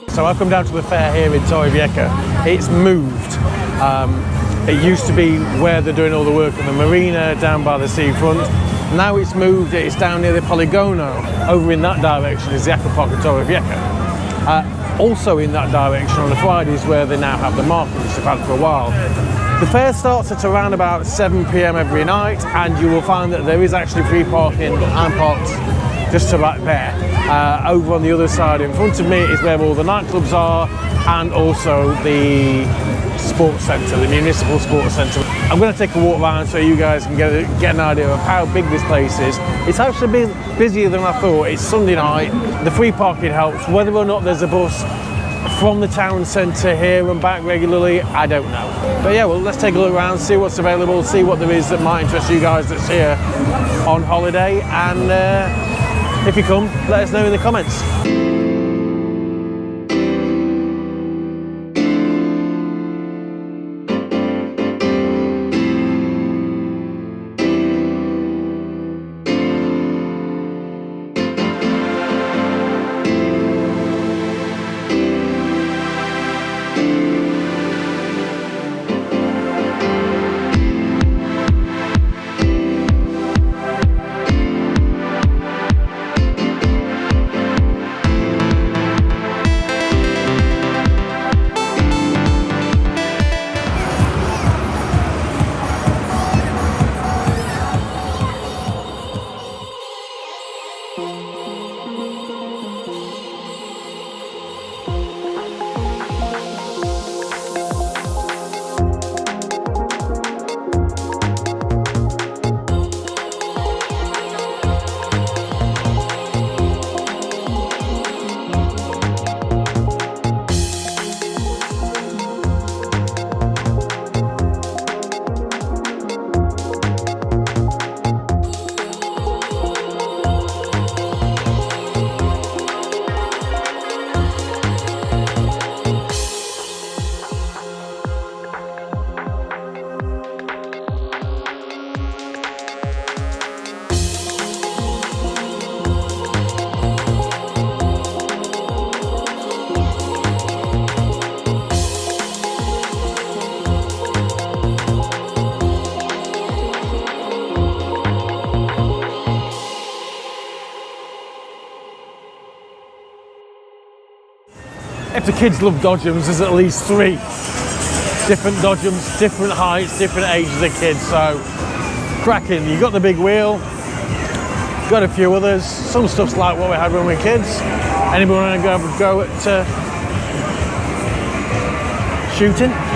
So I've come down to the fair here in Torrevieja. It's moved. It used to be where they're doing all the work on the marina down by the seafront. Now it's moved, it's down near the Poligono. Over in that direction is the Aquapark of Torrevieja. Also in that direction on the Fridays where they now have the market, which they've had for a while. The fair starts at around about 7 p.m. every night, and you will find that there is actually free parking and parked just to right there. Over on the other side in front of me is where all the nightclubs are, and also the sports centre, the municipal sports centre. I'm going to take a walk around so you guys can get an idea of how big this place is. It's actually busier than I thought. It's Sunday night. The free parking helps. Whether or not there's a bus from the town centre here and back regularly, I don't know. But yeah, well, let's take a look around, see what's available, see what there is that might interest you guys that's here on holiday, and if you come, let us know in the comments. If the kids love dodgems, there's at least 3 different dodgems, different heights, different ages of kids, so cracking. You've got the big wheel, got a few others, some stuff's like what we had when we were kids. Anybody want to go at shooting?